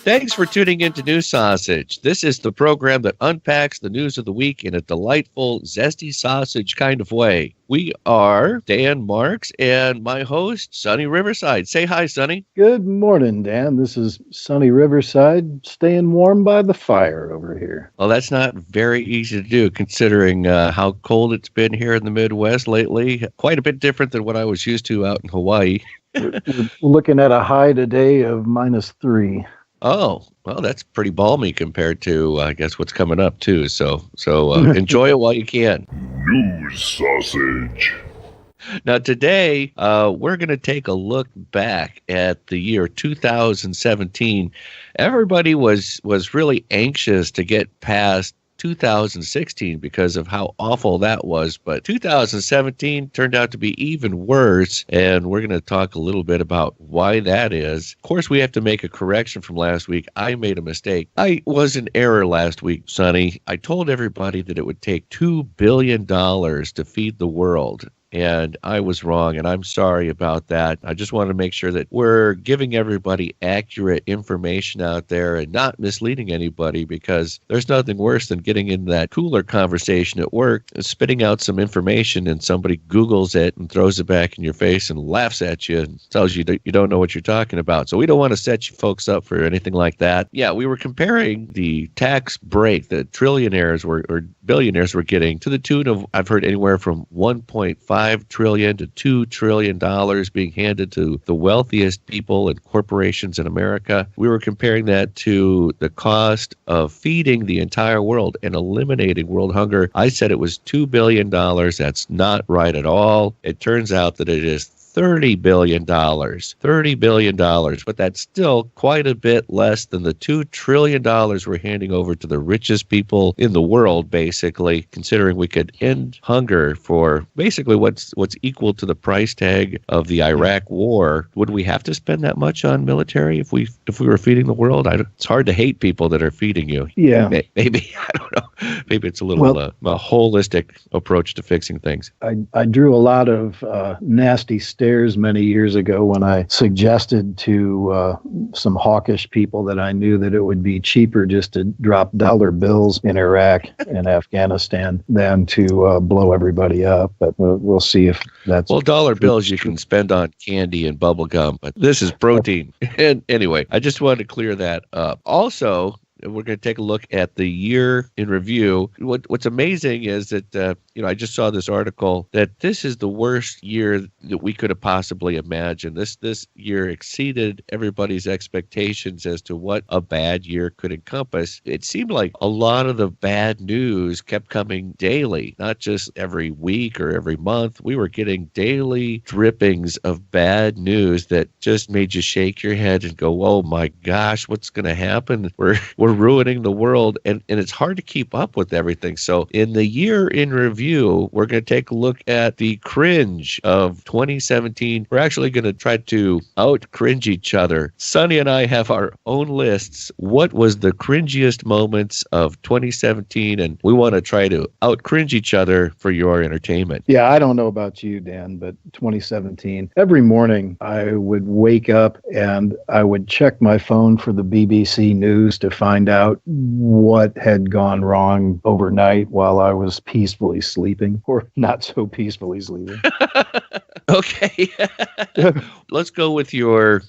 Thanks for tuning in to News Sausage. This is the program that unpacks the news of the week in a delightful, zesty sausage kind of way. We are Dan Marks and my host, Sunny Riverside. Say hi, Sunny. Good morning, Dan. This is sunny Riverside, staying warm by the fire over here. Well, that's not very easy to do considering how cold it's been here in the Midwest lately. Quite a bit different than what I was used to out in Hawaii. We're looking at a high today of -3. Oh, well, that's pretty balmy compared to, I guess, what's coming up, too. So enjoy it while you can. News Sausage. Now, today, we're going to take a look back at the year 2017. Everybody was really anxious to get past 2016 because of how awful that was, but 2017 turned out to be even worse, and we're going to talk a little bit about why that is. Of course, we have to make a correction from last week. I made a mistake. I was in error last week, Sonny. I told everybody that it would take $2 billion to feed the world. And I was wrong, and I'm sorry about that. I just want to make sure that we're giving everybody accurate information out there and not misleading anybody, because there's nothing worse than getting in that cooler conversation at work, spitting out some information, and somebody Googles it and throws it back in your face and laughs at you and tells you that you don't know what you're talking about. So we don't want to set you folks up for anything like that. Yeah, we were comparing the tax break that trillionaires or billionaires were getting to the tune of, I've heard, anywhere from 1.5 trillion to $2 trillion being handed to the wealthiest people and corporations in America. We were comparing that to the cost of feeding the entire world and eliminating world hunger. I said it was $2 billion. That's not right at all. It turns out that it is $30 billion. $30 billion. But that's still quite a bit less than the $2 trillion we're handing over to the richest people in the world, basically, considering we could end hunger for basically what's equal to the price tag of the Iraq war. Would we have to spend that much on military if we were feeding the world? It's hard to hate people that are feeding you. Yeah. Maybe, I don't know. Maybe it's a little a holistic approach to fixing things. I drew a lot of nasty stares many years ago when I suggested to some hawkish people that I knew that it would be cheaper just to drop dollar bills in Iraq and Afghanistan than to blow everybody up. But we'll see if that's... Well, dollar bills you can spend on candy and bubble gum, but this is protein. And anyway, I just wanted to clear that up. Also, we're going to take a look at the year in review. What's amazing is that, I just saw this article that this is the worst year that we could have possibly imagined. This year exceeded everybody's expectations as to what a bad year could encompass. It seemed like a lot of the bad news kept coming daily, not just every week or every month. We were getting daily drippings of bad news that just made you shake your head and go, oh my gosh, what's going to happen? We're ruining the world, and it's hard to keep up with everything. So in the year in review, we're going to take a look at the cringe of 2017. We're actually going to try to out-cringe each other. Sonny and I have our own lists. What was the cringiest moments of 2017? And we want to try to out-cringe each other for your entertainment. Yeah, I don't know about you, Dan, but 2017, every morning I would wake up and I would check my phone for the BBC News to find out what had gone wrong overnight while I was peacefully sleeping, or not so peacefully sleeping. Okay. Let's go with your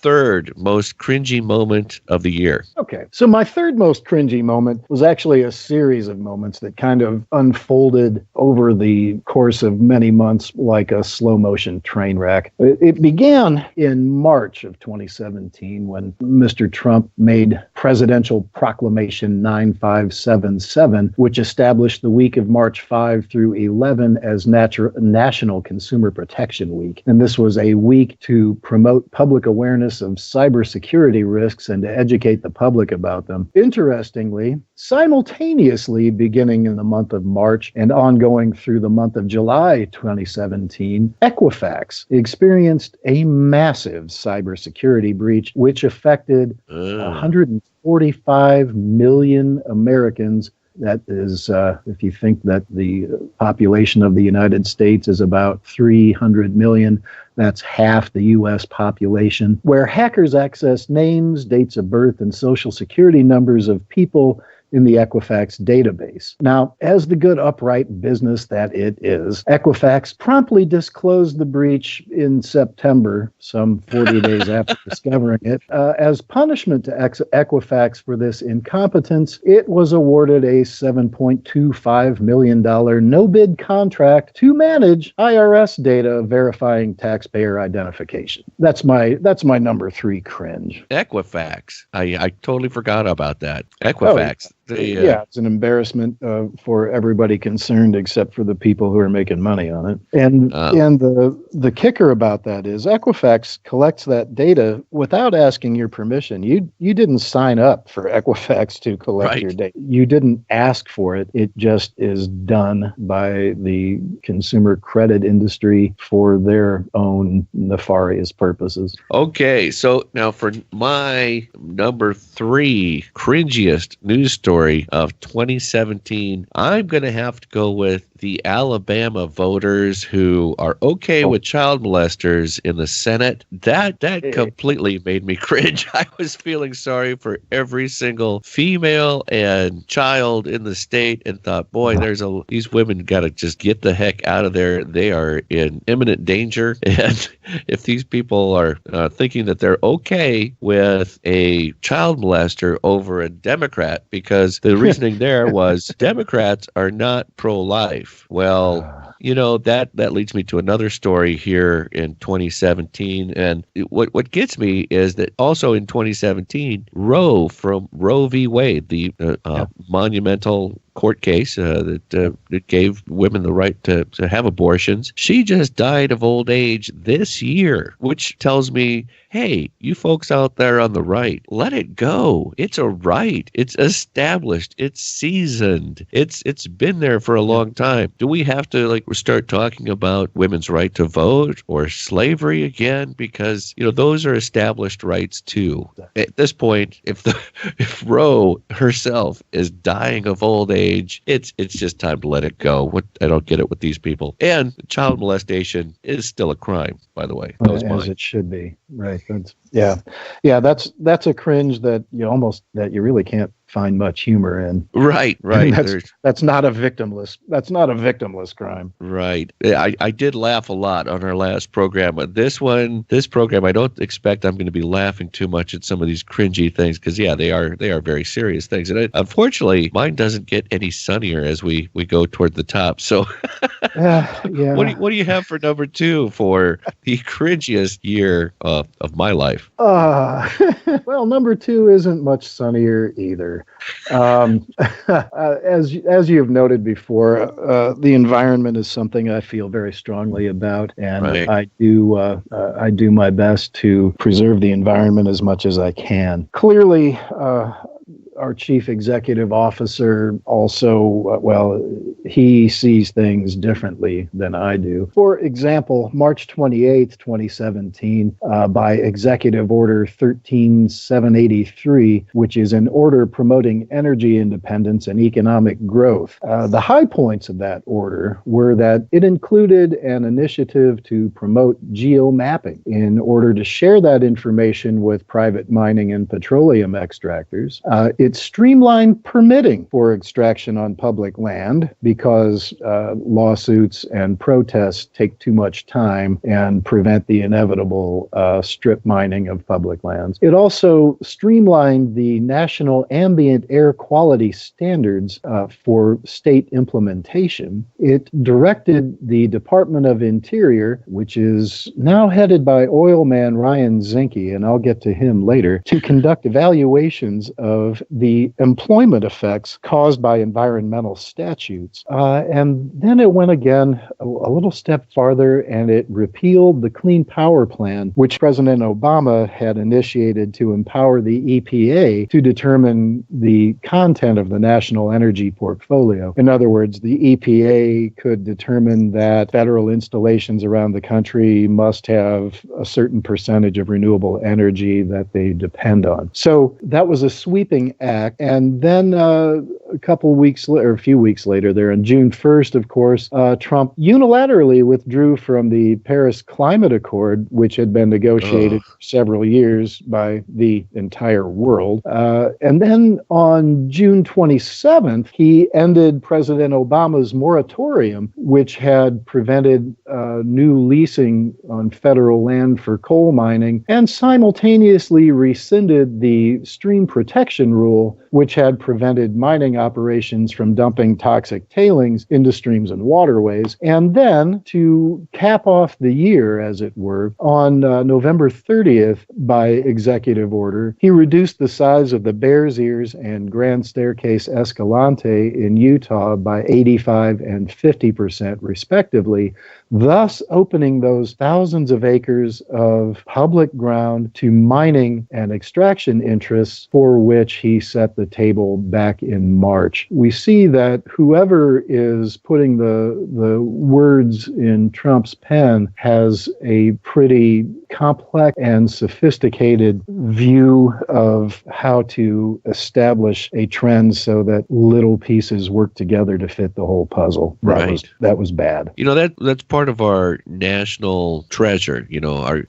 third most cringy moment of the year. Okay. So my third most cringy moment was actually a series of moments that kind of unfolded over the course of many months like a slow motion train wreck. It began in March of 2017 when Mr. Trump made Presidential Proclamation 9577, which established the week of March 5 through 11 as National Consumer Protection Week. And this was a week to promote public awareness of cybersecurity risks and to educate the public about them. Interestingly, simultaneously beginning in the month of March and ongoing through the month of July 2017, Equifax experienced a massive cybersecurity breach which affected 145 million Americans That is, if you think that the population of the United States is about 300 million, that's half the U.S. population, where hackers access names, dates of birth, and social security numbers of people in the Equifax database. Now, as the good upright business that it is, Equifax promptly disclosed the breach in September, some 40 days after discovering it. As punishment to Equifax for this incompetence, it was awarded a $7.25 million no-bid contract to manage IRS data verifying taxpayer identification. That's my number 3 cringe. Equifax. I totally forgot about that. Equifax. Yeah, it's an embarrassment for everybody concerned except for the people who are making money on it. And the kicker about that is Equifax collects that data without asking your permission. You didn't sign up for Equifax to collect your data. You didn't ask for it. It just is done by the consumer credit industry for their own nefarious purposes. Okay, so now for my number 3 cringiest news story of 2017, I'm going to have to go with the Alabama voters who are okay with child molesters in the Senate. That completely made me cringe. I was feeling sorry for every single female and child in the state and thought, boy, these women got to just get the heck out of there. They are in imminent danger. And if these people are thinking that they're okay with a child molester over a Democrat, because the reasoning there was Democrats are not pro-life. Well, that leads me to another story here in 2017. And what gets me is that also in 2017, Roe from Roe v. Wade, the monumental court case that gave women the right to have abortions. She just died of old age this year, which tells me, hey, you folks out there on the right, let it go. It's a right. It's established. It's seasoned. It's been there for a long time. Do we have to start talking about women's right to vote or slavery again? Because those are established rights too. At this point, if Roe herself is dying of old age, it's just time to let it go. I don't get it with these people. And child molestation is still a crime, by the way. As it should be, right? That's a cringe that you really can't find much humor in. Right. That's not a victimless crime. Right. I did laugh a lot on our last program, but this program, I don't expect I'm going to be laughing too much at some of these cringy things because they are very serious things, and unfortunately, mine doesn't get any sunnier as we go toward the top. So, what do you have for number 2 for the cringiest year of my life? Well, number 2 isn't much sunnier either. As you have noted before, the environment is something I feel very strongly about, and I do my best to preserve the environment as much as I can. Clearly, our chief executive officer also, he sees things differently than I do. For example, March 28th, 2017, by Executive Order 13783, which is an order promoting energy independence and economic growth. The high points of that order were that it included an initiative to promote geomapping in order to share that information with private mining and petroleum extractors. It streamlined permitting for extraction on public land because lawsuits and protests take too much time and prevent the inevitable strip mining of public lands. It also streamlined the national ambient air quality standards for state implementation. It directed the Department of Interior, which is now headed by oil man Ryan Zinke, and I'll get to him later, to conduct evaluations of the employment effects caused by environmental statutes. And then it went again a little step farther, and it repealed the Clean Power Plan, which President Obama had initiated to empower the EPA to determine the content of the national energy portfolio. In other words, the EPA could determine that federal installations around the country must have a certain percentage of renewable energy that they depend on. So that was a sweeping act. And then a couple weeks later, or a few weeks later, there on June 1st, of course, Trump unilaterally withdrew from the Paris Climate Accord, which had been negotiated for several years by the entire world. And then on June 27th, he ended President Obama's moratorium, which had prevented new leasing on federal land for coal mining, and simultaneously rescinded the stream protection rule, which had prevented mining operations from dumping toxic tailings into streams and waterways. And then, to cap off the year, as it were, on November 30th, by executive order, he reduced the size of the Bears Ears and Grand Staircase Escalante in Utah by 85 and 50%, respectively, thus opening those thousands of acres of public ground to mining and extraction interests for which he set the table back in March. We see that whoever is putting the words in Trump's pen has a pretty complex and sophisticated view of how to establish a trend so that little pieces work together to fit the whole puzzle. That was bad. That's part of our national treasure,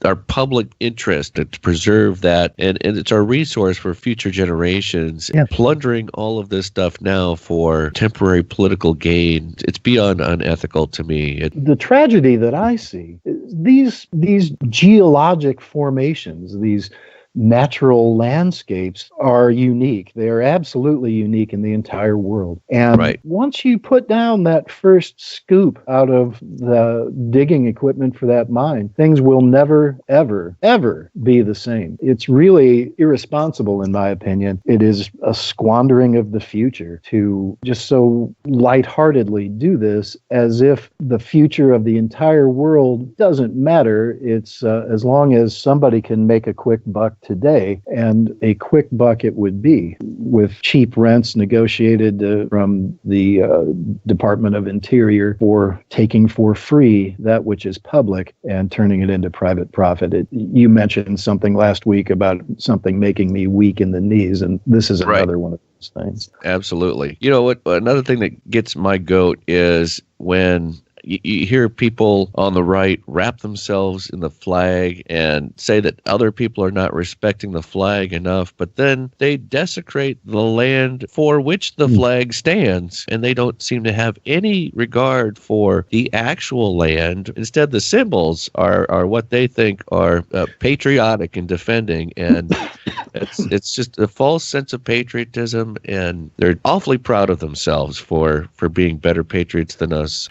our public interest, to preserve that, and it's our resource for future generations. Yeah. Plundering all of this stuff now for temporary political gain, it's beyond unethical to me. The tragedy that I see is these geologic formations, these natural landscapes are unique. They are absolutely unique in the entire world. And once you put down that first scoop out of the digging equipment for that mine, things will never, ever, ever be the same. It's really irresponsible, in my opinion. It is a squandering of the future to just so lightheartedly do this, as if the future of the entire world doesn't matter. It's as long as somebody can make a quick buck today, and a quick buck it would be, with cheap rents negotiated from the Department of Interior for taking for free that which is public and turning it into private profit. You mentioned something last week about something making me weak in the knees, and this is another one of those things. Absolutely. You know what? Another thing that gets my goat is when you hear people on the right wrap themselves in the flag and say that other people are not respecting the flag enough, but then they desecrate the land for which the flag stands, and they don't seem to have any regard for the actual land. Instead, the symbols are what they think are patriotic and defending, and it's just a false sense of patriotism, and they're awfully proud of themselves for being better patriots than us.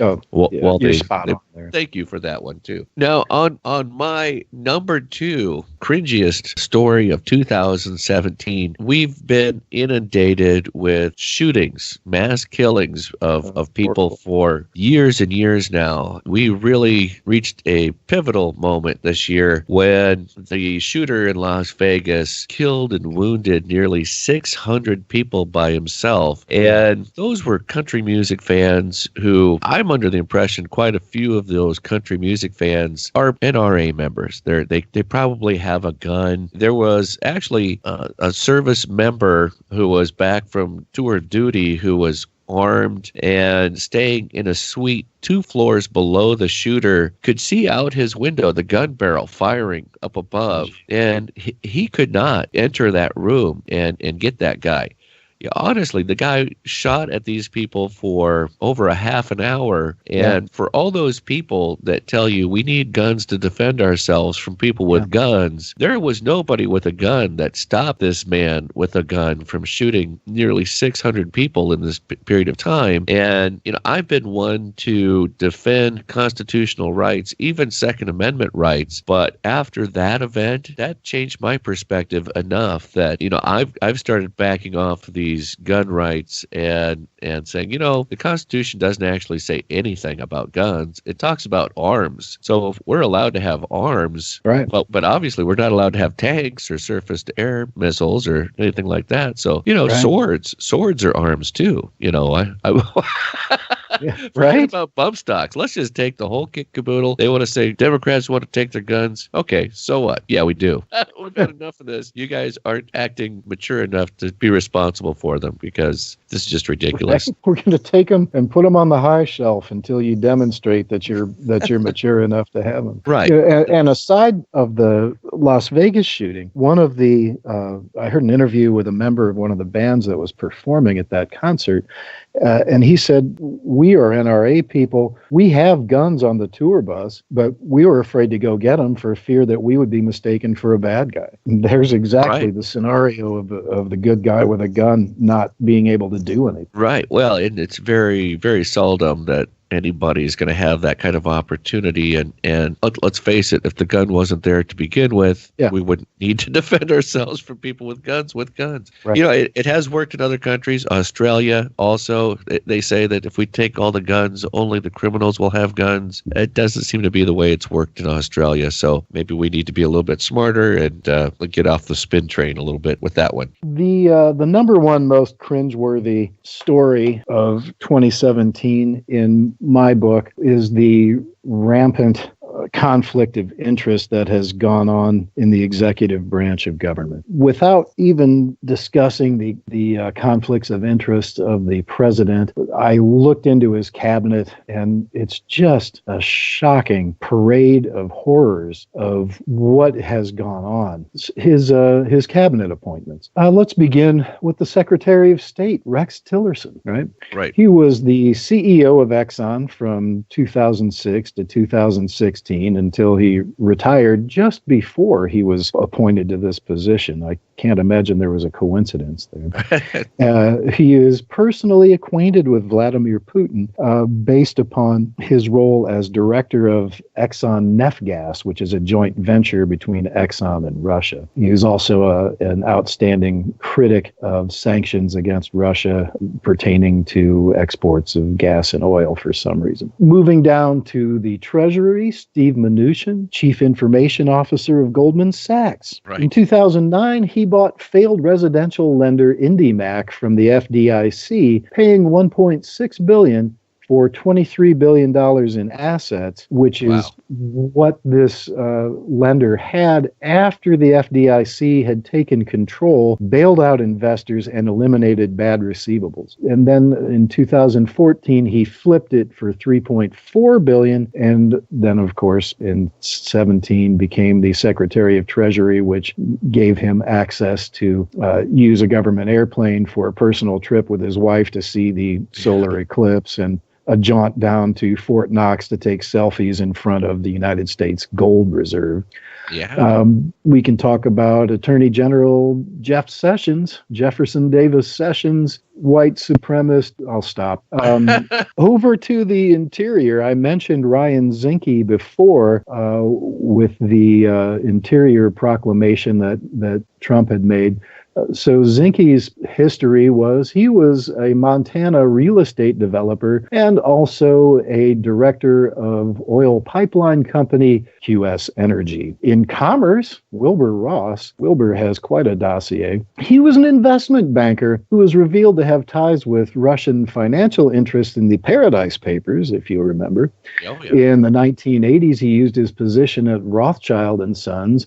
Well, you're spot on there. Thank you for that one, too. Now, on my number 2 cringiest story of 2017, we've been inundated with shootings, mass killings of people for years and years now. We really reached a pivotal moment this year when the shooter in Las Vegas killed and wounded nearly 600 people by himself. And those were country music fans who, I'm under the impression, quite a few of those country music fans are NRA members. They probably have a gun. There was actually a service member who was back from tour duty who was armed and staying in a suite 2 floors below the shooter, could see out his window the gun barrel firing up above, and he could not enter that room and get that guy. Yeah, honestly, the guy shot at these people for over a half an hour. And for all those people that tell you we need guns to defend ourselves from people with guns, there was nobody with a gun that stopped this man with a gun from shooting nearly 600 people in this period of time. And, I've been one to defend constitutional rights, even Second Amendment rights. But after that event, that changed my perspective enough that, I've started backing off these gun rights and saying, the Constitution doesn't actually say anything about guns. It talks about arms. So if we're allowed to have arms, right? But obviously we're not allowed to have tanks or surface-to-air missiles or anything like that. So, swords are arms too. Yeah, Forget right? about bump stocks. Let's just take the whole kit caboodle. They want to say Democrats want to take their guns. Okay, so what? Yeah, we do. We've had enough of this. You guys aren't acting mature enough to be responsible for them because this is just ridiculous. Right? We're going to take them and put them on the high shelf until you demonstrate that you're mature enough to have them. Right. You know, and aside of the Las Vegas shooting, one of the I heard an interview with a member of one of the bands that was performing at that concert, and he said, "We are NRA people. We have guns on the tour bus, but we were afraid to go get them for fear that we would be mistaken for a bad guy." And there's exactly the scenario of the good guy with a gun not being able to do anything. Right. Well, and it's very, very seldom that anybody is going to have that kind of opportunity. And let's face it, if the gun wasn't there to begin with, we wouldn't need to defend ourselves from people with guns. Right. You know, it has worked in other countries. Australia also, they say that if we take all the guns, only the criminals will have guns. It doesn't seem to be the way it's worked in Australia. So maybe we need to be a little bit smarter and get off the spin train a little bit with that one. The number one most cringeworthy story of 2017 in my book is the rampant conflict of interest that has gone on in the executive branch of government. Without even discussing the conflicts of interest of the president, I looked into his cabinet, and it's just a shocking parade of horrors of what has gone on. His cabinet appointments. Let's begin with the Secretary of State, Rex Tillerson, right? Right. He was the CEO of Exxon from 2006 to 2016 until he retired just before he was appointed to this position. I can't imagine there was a coincidence there. He is personally acquainted with Vladimir Putin based upon his role as director of Exxon Nefgas, which is a joint venture between Exxon and Russia. He is also an outstanding critic of sanctions against Russia pertaining to exports of gas and oil for some reason. Moving down to the Treasury, Steve Mnuchin, Chief Information Officer of Goldman Sachs. Right. In 2009, he bought failed residential lender IndyMac from the FDIC, paying $1.6 billion for $23 billion in assets, which is what this lender had after the FDIC had taken control, bailed out investors, and eliminated bad receivables. And then in 2014, he flipped it for $3.4 billion, and then, of course, in 2017 became the Secretary of Treasury, which gave him access to use a government airplane for a personal trip with his wife to see the solar eclipse, and a jaunt down to Fort Knox to take selfies in front of the United States Gold Reserve. Yeah. We can talk about Attorney General Jefferson Davis Sessions, white supremacist. I'll stop. Over to the interior. I mentioned Ryan Zinke before with the interior proclamation that Trump had made. So Zinke's history was he was a Montana real estate developer and also a director of oil pipeline company QS Energy. In commerce, Wilbur Ross, Wilbur has quite a dossier. He was an investment banker who was revealed to have ties with Russian financial interests in the Paradise Papers, if you remember. Oh, yeah. In the 1980s, he used his position at Rothschild and Sons,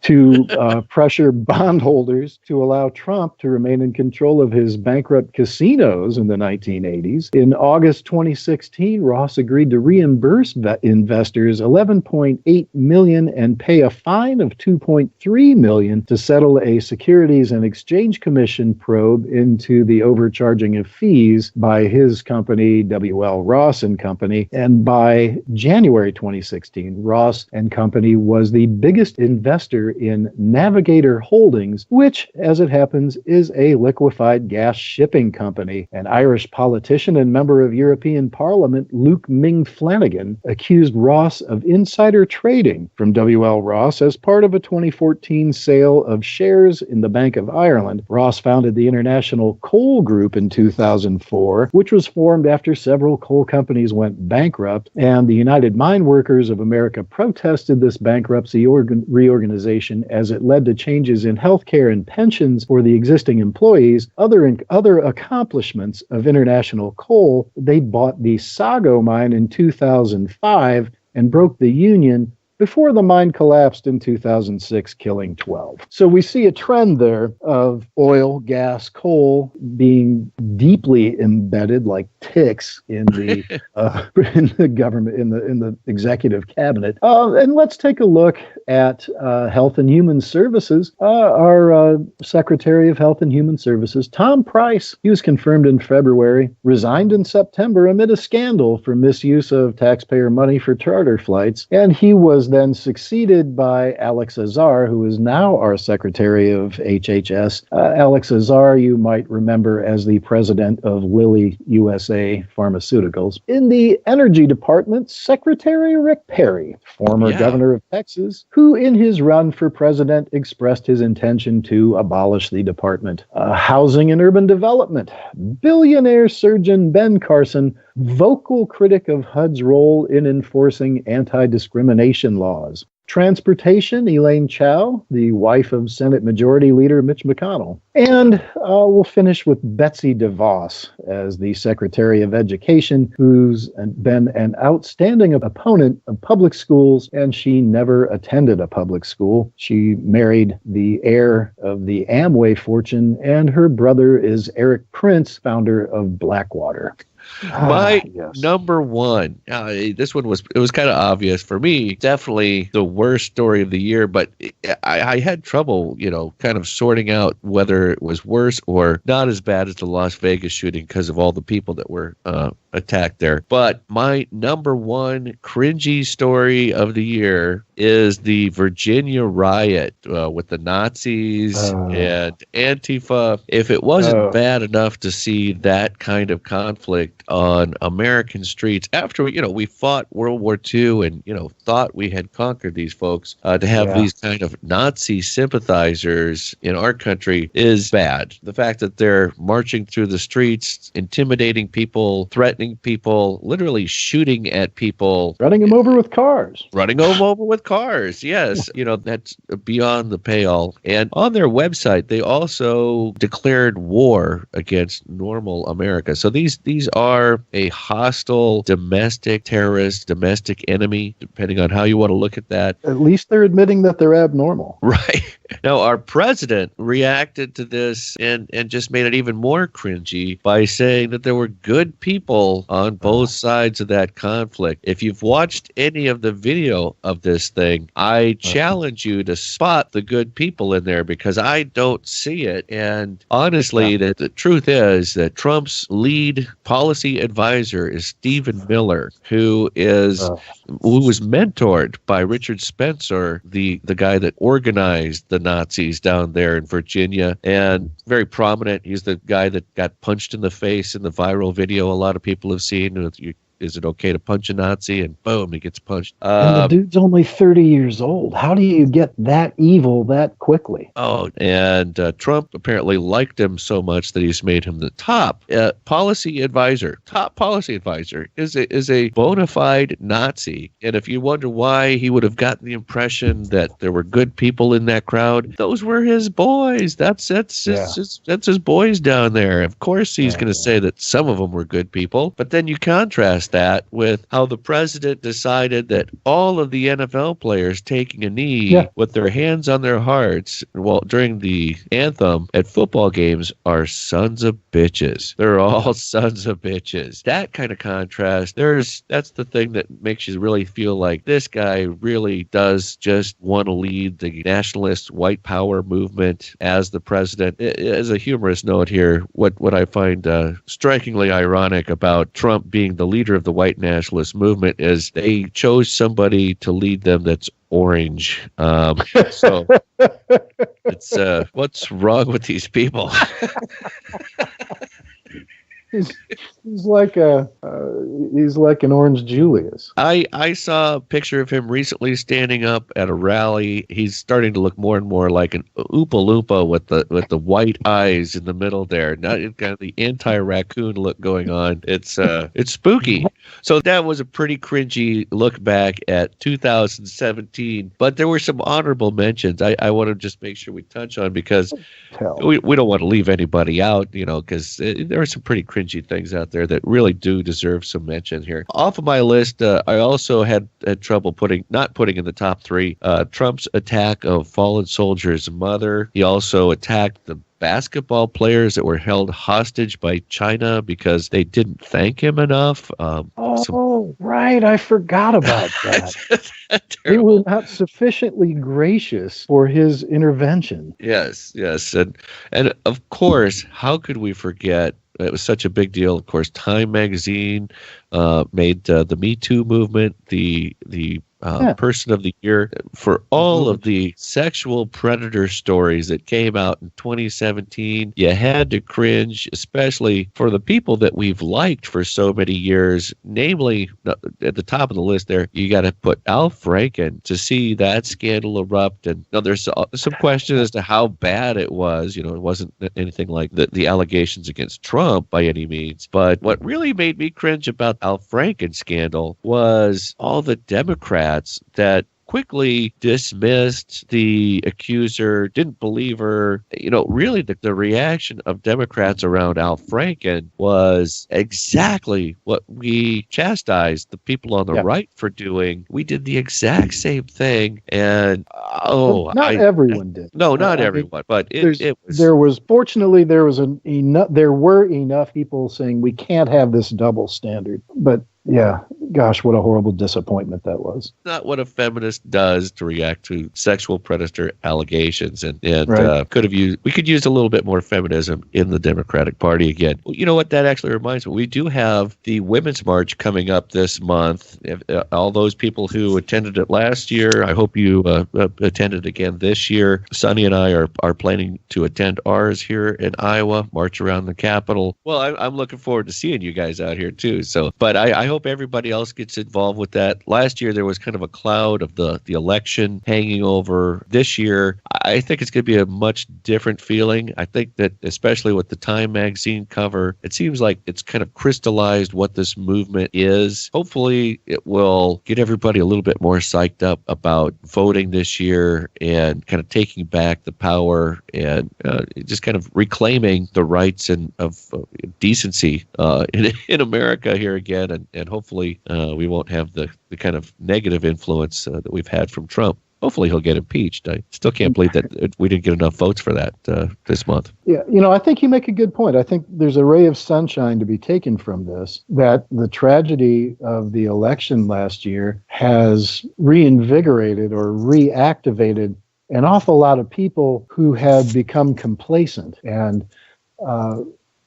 to pressure bondholders to allow Trump to remain in control of his bankrupt casinos in the 1980s. In August 2016, Ross agreed to reimburse investors $11.8 million and pay a fine of $2.3 million to settle a Securities and Exchange Commission probe into the overcharging of fees by his company, W.L. Ross and Company. And by January 2016, Ross and Company was the biggest investor in Navigator Holdings, which, as it happens, is a liquefied gas shipping company. An Irish politician and member of European Parliament, Luke Ming Flanagan, accused Ross of insider trading from W.L. Ross as part of a 2014 sale of shares in the Bank of Ireland. Ross founded the International Coal Group in 2004, which was formed after several coal companies went bankrupt, and the United Mine Workers of America protested this bankruptcy reorganization as it led to changes in healthcare and pensions for the existing employees, other accomplishments of International Coal, they bought the Sago mine in 2005 and broke the union before the mine collapsed in 2006, killing 12. So we see a trend there of oil, gas, coal being deeply embedded like ticks in the in the government, in the executive cabinet. And let's take a look at Health and Human Services. Our Secretary of Health and Human Services, Tom Price, he was confirmed in February, resigned in September amid a scandal for misuse of taxpayer money for charter flights, and he was then succeeded by Alex Azar, who is now our Secretary of HHS. Alex Azar, you might remember as the president of Lilly USA Pharmaceuticals. In the Energy Department, Secretary Rick Perry, former governor of Texas, who in his run for president expressed his intention to abolish the department. Housing and Urban Development, billionaire surgeon Ben Carson, vocal critic of HUD's role in enforcing anti-discrimination laws. Transportation, Elaine Chao, the wife of Senate Majority Leader Mitch McConnell. And we'll finish with Betsy DeVos as the Secretary of Education, who's been an outstanding opponent of public schools, and she never attended a public school. She married the heir of the Amway fortune, and her brother is Eric Prince, founder of Blackwater. My number one, this one was kind of obvious for me, definitely the worst story of the year, but I had trouble, kind of sorting out whether it was worse or not as bad as the Las Vegas shooting because of all the people that were attacked there. But my number one cringy story of the year is the Virginia riot with the Nazis and Antifa. If it wasn't bad enough to see that kind of conflict on American streets after we fought World War II and thought we had conquered these folks, to have these kind of Nazi sympathizers in our country is bad. The fact that they're marching through the streets, intimidating people, threatening people, literally shooting at people, running them over with cars. Yes, that's beyond the pale. And on their website, they also declared war against normal America. So these are a hostile domestic terrorist, domestic enemy, depending on how you want to look at that. At least they're admitting that they're abnormal. Right. Now, our president reacted to this and just made it even more cringy by saying that there were good people on both sides of that conflict. If you've watched any of the video of this thing, I challenge you to spot the good people in there because I don't see it. And honestly, the truth is that Trump's lead policy advisor is Stephen Miller, who was mentored by Richard Spencer, the guy that organized the Nazis down there in Virginia, and very prominent. He's the guy that got punched in the face in the viral video a lot of people have seen. Is it okay to punch a Nazi? And boom, he gets punched. And the dude's only 30 years old. How do you get that evil that quickly? Oh, and Trump apparently liked him so much that he's made him the top policy advisor. Top policy advisor is a bona fide Nazi. And if you wonder why he would have gotten the impression that there were good people in that crowd, those were his boys. That's his boys down there. Of course, he's going to say that some of them were good people. But then you contrast that with how the president decided that all of the NFL players taking a knee with their hands on their hearts during the anthem at football games are sons of bitches. They're all sons of bitches. That kind of contrast, that's the thing that makes you really feel like this guy really does just want to lead the nationalist white power movement as the president. As a humorous note here, what I find strikingly ironic about Trump being the leader of the white nationalist movement is they chose somebody to lead them that's orange. So it's what's wrong with these people? He's like he's like an Orange Julius. I saw a picture of him recently standing up at a rally. He's starting to look more and more like an Oompa Loompa with the white eyes in the middle there. Not kind of the anti-raccoon look going on. It's spooky. So that was a pretty cringy look back at 2017. But there were some honorable mentions I want to just make sure we touch on because we don't want to leave anybody out, because there are some pretty cringy things out there that really do deserve some mention here. Off of my list, I also had trouble not putting in the top three Trump's attack of fallen soldiers' mother. He also attacked the basketball players that were held hostage by China because they didn't thank him enough. Right. I forgot about that. They were not sufficiently gracious for his intervention. Yes. And of course, how could we forget? It was such a big deal. Of course, Time magazine made the Me Too movement the Person of the Year for all of the sexual predator stories that came out in 2017. You had to cringe, especially for the people that we've liked for so many years. Namely, at the top of the list there, you got to put Al Franken. To see that scandal erupt, and there's some question as to how bad it was. It wasn't anything like the allegations against Trump by any means. But what really made me cringe about Al Franken scandal was all the Democrats that quickly dismissed the accuser, didn't believe her. Really the reaction of Democrats around Al Franken was exactly what we chastised the people on the right for doing. We did the exact same thing, and not everyone did. No, not everyone, but it was. Fortunately, there were enough people saying we can't have this double standard, but. Yeah, gosh, what a horrible disappointment that was. Not what a feminist does to react to sexual predator allegations, and right. we could use a little bit more feminism in the Democratic Party again. You know what? That actually reminds me. We do have the Women's March coming up this month. All those people who attended it last year, I hope you attended again this year. Sonny and I are planning to attend ours here in Iowa, march around the Capitol. Well, I'm looking forward to seeing you guys out here too. So, but I hope everybody else gets involved with that. Last year, there was kind of a cloud of the election hanging over. This year, I think it's going to be a much different feeling. I think that especially with the Time magazine cover, it seems like it's kind of crystallized what this movement is. Hopefully, it will get everybody a little bit more psyched up about voting this year and kind of taking back the power and just kind of reclaiming the rights of decency in America here again. And hopefully we won't have the kind of negative influence that we've had from Trump. Hopefully he'll get impeached. I still can't believe that we didn't get enough votes for that this month. Yeah, I think you make a good point. I think there's a ray of sunshine to be taken from this, that the tragedy of the election last year has reinvigorated or reactivated an awful lot of people who had become complacent. And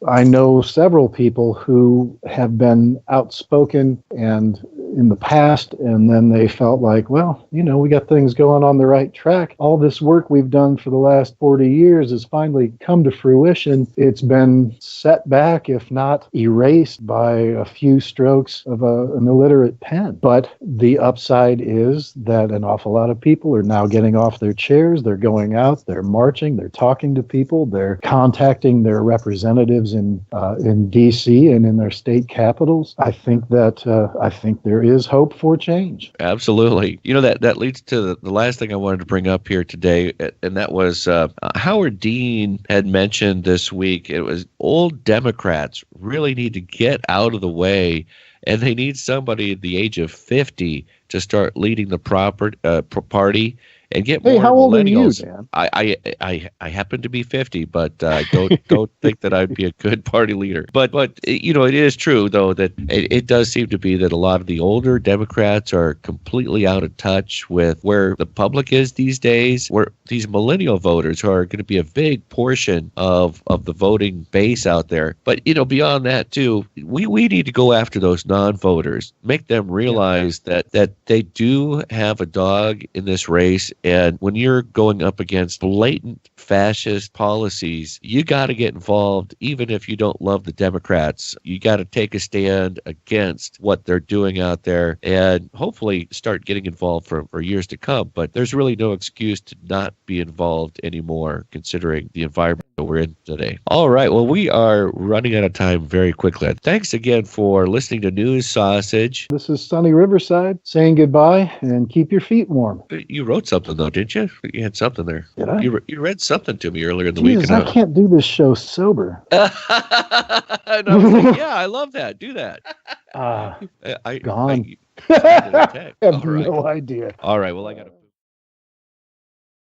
I know several people who have been outspoken and in the past, and then they felt like, well, we got things going on the right track. All this work we've done for the last 40 years has finally come to fruition. It's been set back, if not erased, by a few strokes of an illiterate pen. But the upside is that an awful lot of people are now getting off their chairs. They're going out, they're marching, they're talking to people, they're contacting their representatives in D.C. and in their state capitals. I think there is hope for change. Absolutely. That leads to the last thing I wanted to bring up here today, and that was Howard Dean had mentioned this week. It was old Democrats really need to get out of the way, and they need somebody at the age of 50 to start leading the party. And get more how old millennials. Are you, Dan? I happen to be 50, but don't think that I'd be a good party leader. But it is true though that it does seem to be that a lot of the older Democrats are completely out of touch with where the public is these days. Where these millennial voters are going to be a big portion of the voting base out there. But beyond that too, we need to go after those non-voters, make them realize that they do have a dog in this race. And when you're going up against blatant fascist policies, you got to get involved, even if you don't love the Democrats. You got to take a stand against what they're doing out there and hopefully start getting involved for years to come. But there's really no excuse to not be involved anymore, considering the environment that we're in today. All right. Well, we are running out of time very quickly. Thanks again for listening to News Sausage. This is Sunny Riverside saying goodbye and keep your feet warm. You wrote something, though, didn't you? You had something there. Did I? You read something to me earlier in the week. I can't do this show sober. And I was like, yeah, I love that. Do that. Gone. I I have All right. no idea. All right. Well, I got to.